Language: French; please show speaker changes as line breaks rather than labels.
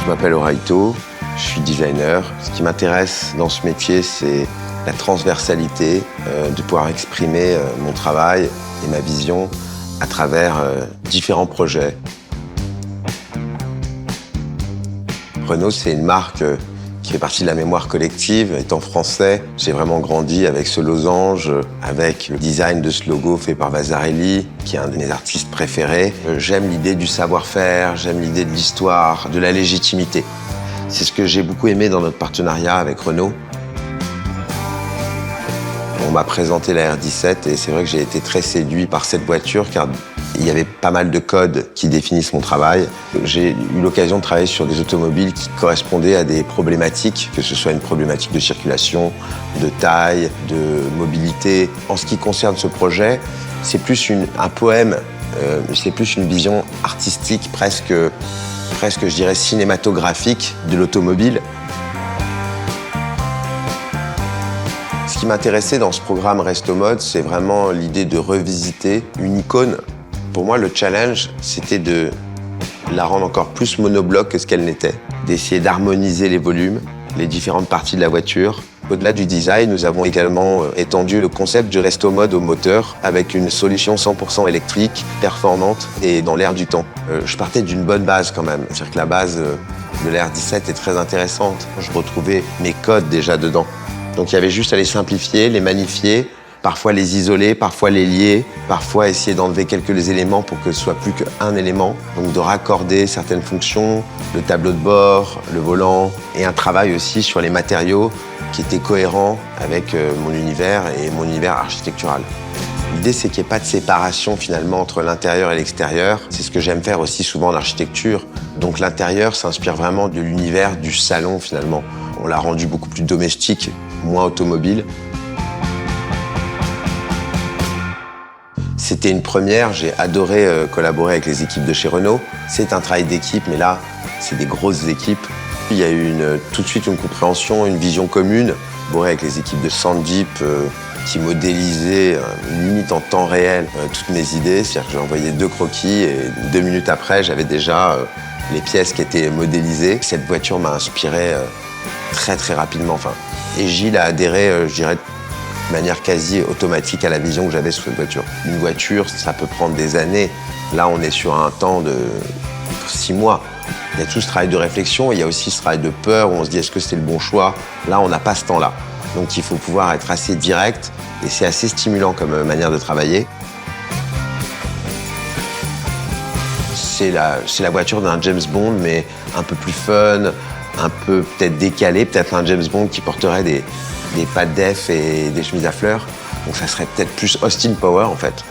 Je m'appelle Oraito, je suis designer. Ce qui m'intéresse dans ce métier, c'est la transversalité, de pouvoir exprimer mon travail et ma vision à travers différents projets. Renault, c'est une marque qui fait partie de la mémoire collective. Étant français, j'ai vraiment grandi avec ce losange, avec le design de ce logo fait par Vasarely, qui est un de mes artistes préférés. J'aime l'idée du savoir-faire, j'aime l'idée de l'histoire, de la légitimité. C'est ce que j'ai beaucoup aimé dans notre partenariat avec Renault. On m'a présenté la R17 et c'est vrai que j'ai été très séduit par cette voiture car il y avait pas mal de codes qui définissent mon travail. J'ai eu l'occasion de travailler sur des automobiles qui correspondaient à des problématiques, que ce soit une problématique de circulation, de taille, de mobilité. En ce qui concerne ce projet, c'est plus un poème, c'est plus une vision artistique, presque je dirais cinématographique de l'automobile. Ce qui m'intéressait dans ce programme Resto Mode, c'est vraiment l'idée de revisiter une icône. Pour moi, le challenge, c'était de la rendre encore plus monobloc que ce qu'elle n'était, d'essayer d'harmoniser les volumes, les différentes parties de la voiture. Au-delà du design, nous avons également étendu le concept du Resto Mode au moteur avec une solution 100% électrique, performante et dans l'air du temps. Je partais d'une bonne base quand même, c'est-à-dire que la base de la R17 est très intéressante. Je retrouvais mes codes déjà dedans. Donc il y avait juste à les simplifier, les magnifier, parfois les isoler, parfois les lier, parfois essayer d'enlever quelques éléments pour que ce soit plus qu'un élément. Donc de raccorder certaines fonctions, le tableau de bord, le volant, et un travail aussi sur les matériaux qui était cohérent avec mon univers et mon univers architectural. L'idée, c'est qu'il n'y ait pas de séparation finalement entre l'intérieur et l'extérieur. C'est ce que j'aime faire aussi souvent en architecture. Donc l'intérieur s'inspire vraiment de l'univers du salon finalement. On l'a rendu beaucoup plus domestique, moins automobile. C'était une première, j'ai adoré collaborer avec les équipes de chez Renault. C'est un travail d'équipe, mais là, c'est des grosses équipes. Il y a eu tout de suite une compréhension, une vision commune. J'ai collaboré avec les équipes de Sandip qui modélisaient limite en temps réel toutes mes idées. C'est-à-dire que j'ai envoyé 2 croquis et 2 minutes après, j'avais déjà les pièces qui étaient modélisées. Cette voiture m'a inspiré très rapidement. Enfin. Et Gilles a adhéré, je dirais, de manière quasi automatique à la vision que j'avais sur cette voiture. Une voiture, ça peut prendre des années. Là, on est sur un temps de 6 mois. Il y a tout ce travail de réflexion et il y a aussi ce travail de peur où on se dit est-ce que c'est le bon choix? Là, on n'a pas ce temps-là. Donc, il faut pouvoir être assez direct et c'est assez stimulant comme manière de travailler. C'est la voiture d'un James Bond, mais un peu plus fun, un peu peut-être décalé, peut-être un James Bond qui porterait des pattes d'F et des chemises à fleurs. Donc ça serait peut-être plus Austin Power en fait.